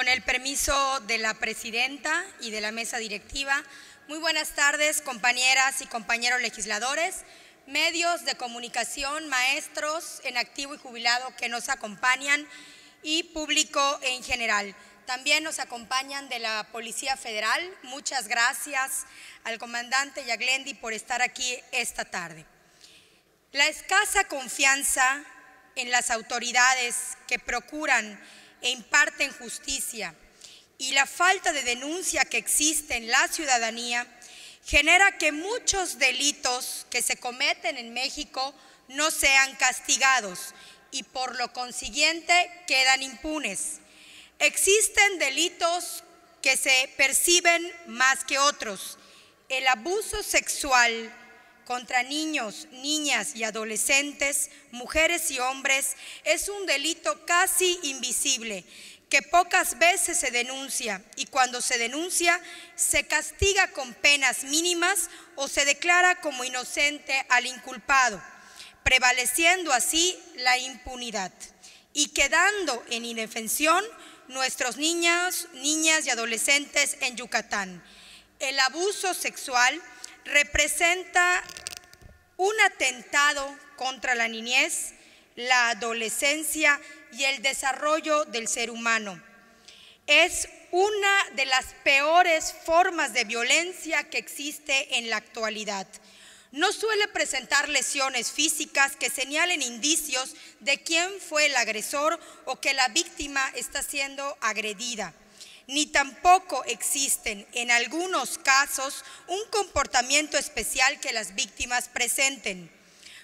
el permiso de la presidenta y de la mesa directiva, muy buenas tardes, compañeras y compañeros legisladores, medios de comunicación, maestros en activo y jubilado que nos acompañan y público en general. También nos acompañan de la Policía Federal. Muchas gracias al comandante Yaglendi por estar aquí esta tarde. La escasa confianza en las autoridades que procuran e imparten justicia y la falta de denuncia que existe en la ciudadanía genera que muchos delitos que se cometen en México no sean castigados y por lo consiguiente quedan impunes. Existen delitos que se perciben más que otros. El abuso sexual contra niños, niñas y adolescentes, mujeres y hombres, es un delito casi invisible, que pocas veces se denuncia y cuando se denuncia se castiga con penas mínimas o se declara como inocente al inculpado, prevaleciendo así la impunidad y quedando en indefensión nuestros niños, niñas y adolescentes en Yucatán. El abuso sexual representa un atentado contra la niñez, la adolescencia y el desarrollo del ser humano. Es una de las peores formas de violencia que existe en la actualidad. No suele presentar lesiones físicas que señalen indicios de quién fue el agresor o que la víctima está siendo agredida. Ni tampoco existen, en algunos casos, un comportamiento especial que las víctimas presenten.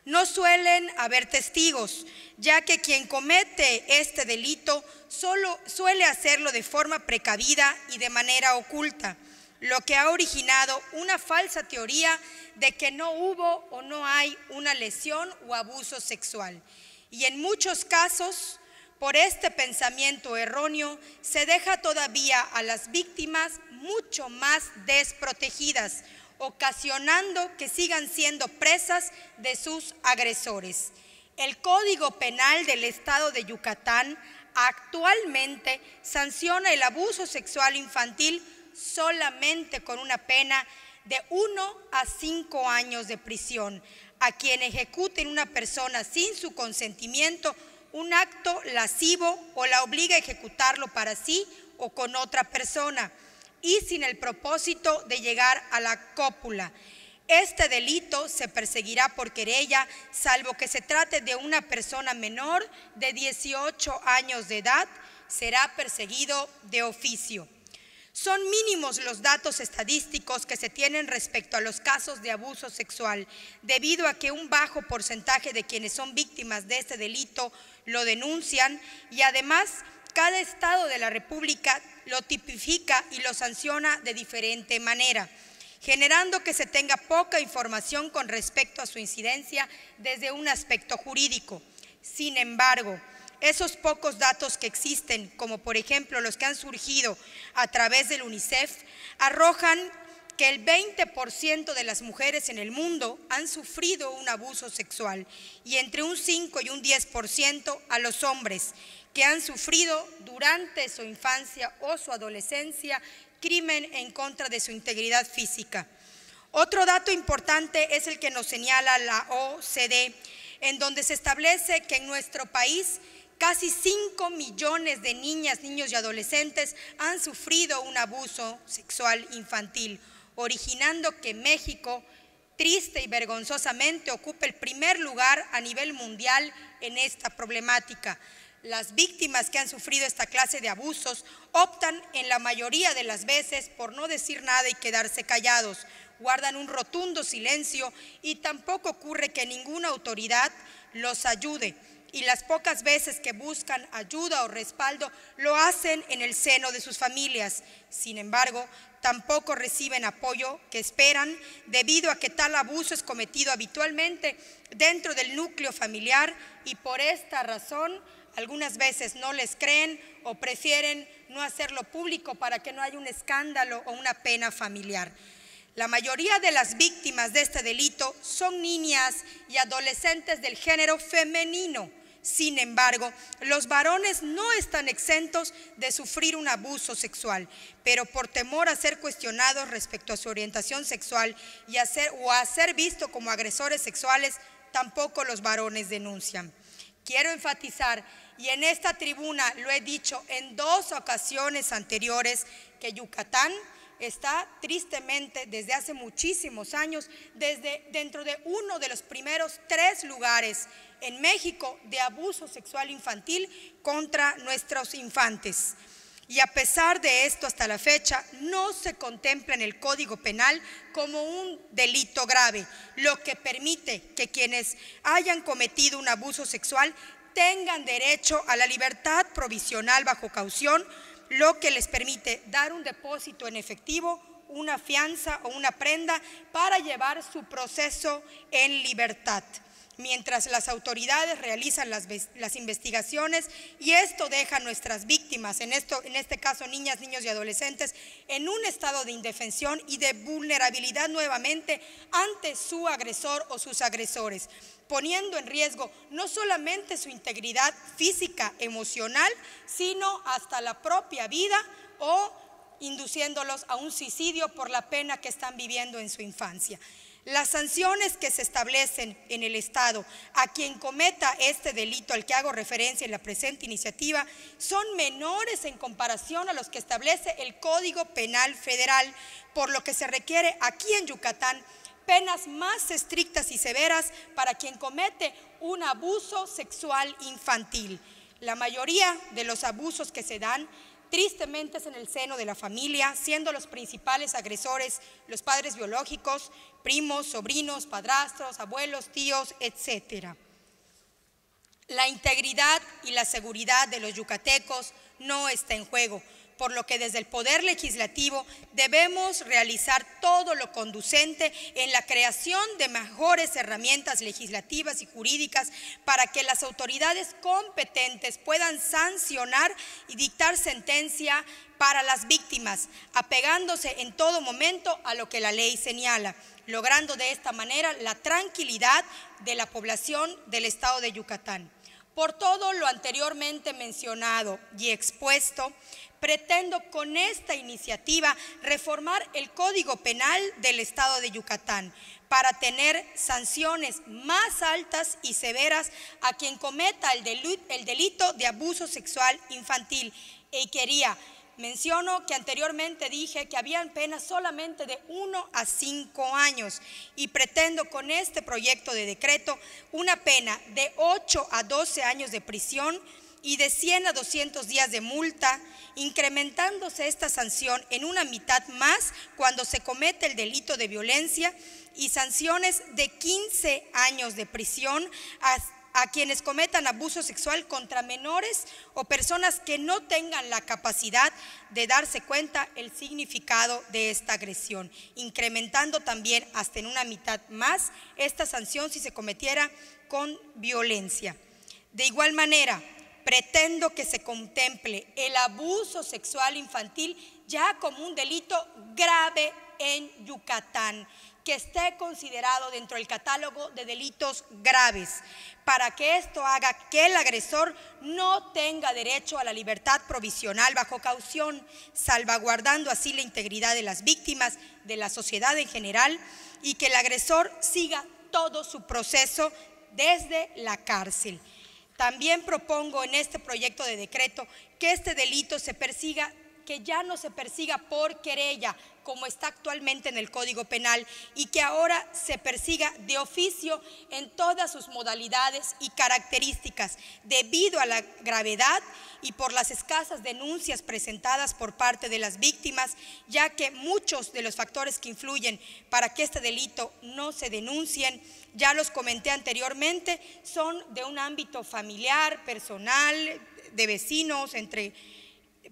No suelen haber testigos, ya que quien comete este delito solo suele hacerlo de forma precavida y de manera oculta, lo que ha originado una falsa teoría de que no hubo o no hay una lesión o abuso sexual. Y en muchos casos, por este pensamiento erróneo, se deja todavía a las víctimas mucho más desprotegidas, ocasionando que sigan siendo presas de sus agresores. El Código Penal del Estado de Yucatán actualmente sanciona el abuso sexual infantil solamente con una pena de 1 a 5 años de prisión a quien ejecute en una persona sin su consentimiento un acto lascivo o la obliga a ejecutarlo para sí o con otra persona y sin el propósito de llegar a la cópula. Este delito se perseguirá por querella, salvo que se trate de una persona menor de 18 años de edad, será perseguido de oficio. Son mínimos los datos estadísticos que se tienen respecto a los casos de abuso sexual, debido a que un bajo porcentaje de quienes son víctimas de este delito lo denuncian y además cada estado de la República lo tipifica y lo sanciona de diferente manera, generando que se tenga poca información con respecto a su incidencia desde un aspecto jurídico. Sin embargo, esos pocos datos que existen, como por ejemplo los que han surgido a través del UNICEF, arrojan que el 20% de las mujeres en el mundo han sufrido un abuso sexual y entre un 5 y un 10% a los hombres que han sufrido durante su infancia o su adolescencia crimen en contra de su integridad física. Otro dato importante es el que nos señala la OCDE, en donde se establece que en nuestro país casi 5 millones de niñas, niños y adolescentes han sufrido un abuso sexual infantil, originando que México, triste y vergonzosamente, ocupe el primer lugar a nivel mundial en esta problemática. Las víctimas que han sufrido esta clase de abusos optan en la mayoría de las veces por no decir nada y quedarse callados, guardan un rotundo silencio y tampoco ocurre que ninguna autoridad los ayude. Y las pocas veces que buscan ayuda o respaldo lo hacen en el seno de sus familias. Sin embargo, tampoco reciben apoyo que esperan debido a que tal abuso es cometido habitualmente dentro del núcleo familiar y por esta razón algunas veces no les creen o prefieren no hacerlo público para que no haya un escándalo o una pena familiar. La mayoría de las víctimas de este delito son niñas y adolescentes del género femenino, Sin embargo, los varones no están exentos de sufrir un abuso sexual, pero por temor a ser cuestionados respecto a su orientación sexual y a ser visto como agresores sexuales, tampoco los varones denuncian. Quiero enfatizar, y en esta tribuna lo he dicho en 2 ocasiones anteriores, que Yucatán está tristemente desde hace muchísimos años dentro de uno de los primeros 3 lugares en México de abuso sexual infantil contra nuestros infantes. Y a pesar de esto, hasta la fecha, no se contempla en el Código Penal como un delito grave, lo que permite que quienes hayan cometido un abuso sexual tengan derecho a la libertad provisional bajo caución, lo que les permite dar un depósito en efectivo, una fianza o una prenda para llevar su proceso en libertad, mientras las autoridades realizan las investigaciones, y esto deja a nuestras víctimas, en este caso niñas, niños y adolescentes, en un estado de indefensión y de vulnerabilidad nuevamente ante su agresor o sus agresores, poniendo en riesgo no solamente su integridad física, emocional, sino hasta la propia vida o induciéndolos a un suicidio por la pena que están viviendo en su infancia. Las sanciones que se establecen en el Estado a quien cometa este delito al que hago referencia en la presente iniciativa son menores en comparación a los que establece el Código Penal Federal, por lo que se requiere aquí en Yucatán penas más estrictas y severas para quien comete un abuso sexual infantil. La mayoría de los abusos que se dan tristemente es en el seno de la familia, siendo los principales agresores los padres biológicos, primos, sobrinos, padrastros, abuelos, tíos, etc. La integridad y la seguridad de los yucatecos no está en juego, por lo que desde el Poder Legislativo debemos realizar todo lo conducente en la creación de mejores herramientas legislativas y jurídicas para que las autoridades competentes puedan sancionar y dictar sentencia para las víctimas, apegándose en todo momento a lo que la ley señala, logrando de esta manera la tranquilidad de la población del estado de Yucatán. Por todo lo anteriormente mencionado y expuesto, pretendo con esta iniciativa reformar el Código Penal del Estado de Yucatán para tener sanciones más altas y severas a quien cometa el delito de abuso sexual infantil. Menciono que anteriormente dije que habían penas solamente de 1 a 5 años y pretendo con este proyecto de decreto una pena de 8 a 12 años de prisión y de 100 a 200 días de multa, incrementándose esta sanción en una mitad más cuando se comete el delito de violencia, y sanciones de 15 años de prisión a quienes cometan abuso sexual contra menores o personas que no tengan la capacidad de darse cuenta el significado de esta agresión, incrementando también hasta en una mitad más esta sanción si se cometiera con violencia. De igual manera, pretendo que se contemple el abuso sexual infantil ya como un delito grave en Yucatán, que esté considerado dentro del catálogo de delitos graves, para que esto haga que el agresor no tenga derecho a la libertad provisional bajo caución, salvaguardando así la integridad de las víctimas, de la sociedad en general, y que el agresor siga todo su proceso desde la cárcel. También propongo en este proyecto de decreto que este delito se persiga, que ya no se persiga por querella, como está actualmente en el Código Penal, y que ahora se persiga de oficio en todas sus modalidades y características, debido a la gravedad y por las escasas denuncias presentadas por parte de las víctimas, ya que muchos de los factores que influyen para que este delito no se denuncien, ya los comenté anteriormente, son de un ámbito familiar, personal, de vecinos, entre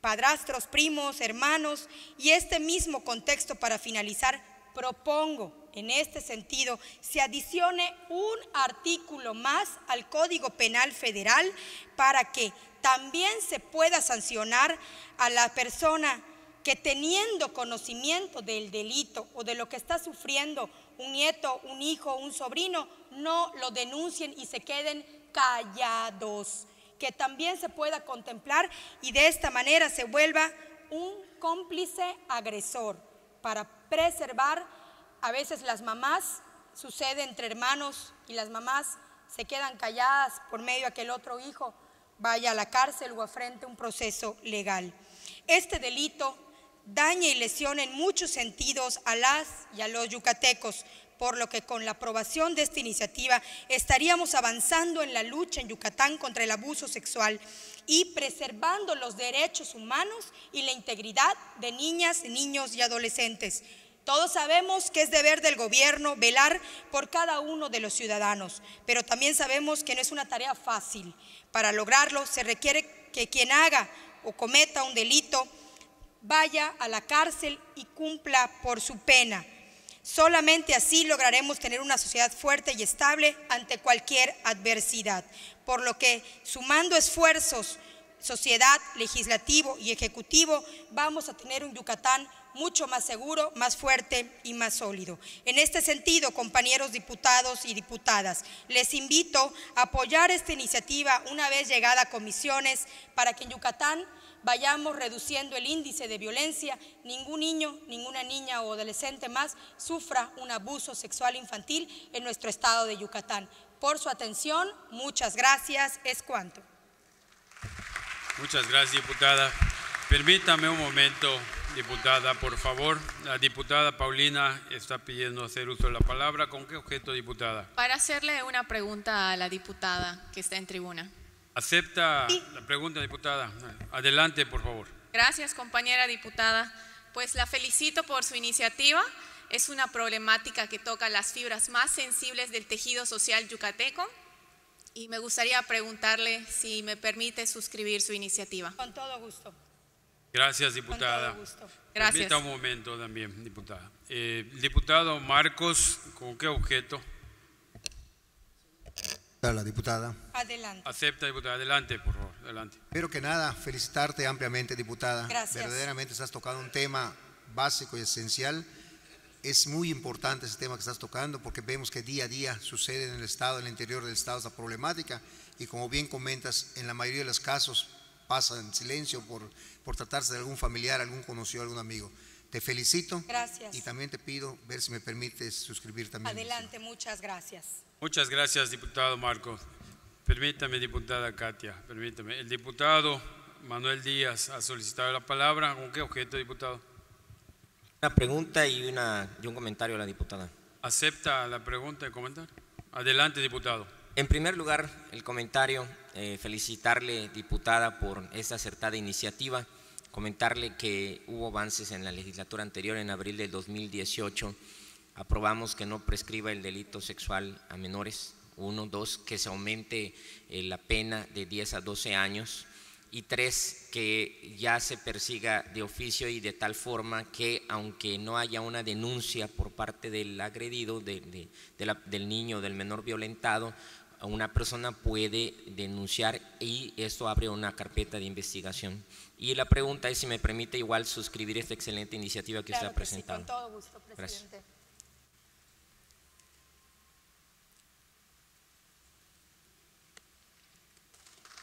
padrastros, primos, hermanos, y este mismo contexto. Para finalizar, propongo en este sentido se adicione un artículo más al Código Penal Federal para que también se pueda sancionar a la persona que, teniendo conocimiento del delito o de lo que está sufriendo un nieto, un hijo, un sobrino, no lo denuncien y se queden callados, que también se pueda contemplar y de esta manera se vuelva un cómplice agresor para preservar. A veces las mamás, sucede entre hermanos y las mamás se quedan calladas por medio a que el otro hijo vaya a la cárcel o afrente un proceso legal. Este delito daña y lesiona en muchos sentidos a las y a los yucatecos, por lo que con la aprobación de esta iniciativa estaríamos avanzando en la lucha en Yucatán contra el abuso sexual y preservando los derechos humanos y la integridad de niñas, niños y adolescentes. Todos sabemos que es deber del gobierno velar por cada uno de los ciudadanos, pero también sabemos que no es una tarea fácil. Para lograrlo se requiere que quien haga o cometa un delito vaya a la cárcel y cumpla por su pena. Solamente así lograremos tener una sociedad fuerte y estable ante cualquier adversidad. Por lo que, sumando esfuerzos, sociedad, legislativo y ejecutivo, vamos a tener un Yucatán mucho más seguro, más fuerte y más sólido. En este sentido, compañeros diputados y diputadas, les invito a apoyar esta iniciativa una vez llegada a comisiones para que en Yucatán vayamos reduciendo el índice de violencia, ningún niño, ninguna niña o adolescente más sufra un abuso sexual infantil en nuestro estado de Yucatán. Por su atención, muchas gracias, es cuanto. Muchas gracias, diputada. Permítame un momento, diputada, por favor. La diputada Paulina está pidiendo hacer uso de la palabra. ¿Con qué objeto, diputada? Para hacerle una pregunta a la diputada que está en tribuna. ¿Acepta la pregunta, diputada? Adelante, por favor. Gracias, compañera diputada. Pues la felicito por su iniciativa. Es una problemática que toca las fibras más sensibles del tejido social yucateco. Y me gustaría preguntarle si me permite suscribir su iniciativa. Con todo gusto. Gracias, diputada. Con todo gusto. Gracias. Permita un momento también, diputada. Diputado Marcos, ¿con qué objeto? La diputada. Adelante. Acepta, diputada. Adelante, por favor. Adelante. Primero que nada, felicitarte ampliamente, diputada. Gracias. Verdaderamente estás tocando un tema básico y esencial. Es muy importante ese tema que estás tocando porque vemos que día a día sucede en el Estado, en el interior del Estado, esta problemática y como bien comentas, en la mayoría de los casos pasa en silencio por tratarse de algún familiar, algún conocido, algún amigo. Te felicito. Gracias. Y también te pido ver si me permites suscribir también. Adelante, muchas gracias. Muchas gracias, diputado Marcos. Permítame, diputada Katia, permítame. El diputado Manuel Díaz ha solicitado la palabra. ¿Con qué objeto, diputado? Una pregunta y un comentario a la diputada. ¿Acepta la pregunta y comentario? Adelante, diputado. En primer lugar, el comentario, felicitarle, diputada, por esta acertada iniciativa, comentarle que hubo avances en la legislatura anterior. En abril del 2018 aprobamos que no prescriba el delito sexual a menores. 1, 2, que se aumente la pena de 10 a 12 años. Y 3, que ya se persiga de oficio y de tal forma que aunque no haya una denuncia por parte del agredido, del niño, del menor violentado, una persona puede denunciar y esto abre una carpeta de investigación. Y la pregunta es si me permite igual suscribir esta excelente iniciativa que usted ha presentado. Sí, con todo gusto, presidente. Gracias.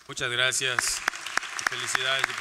Muchas gracias. Felicidades, diputado.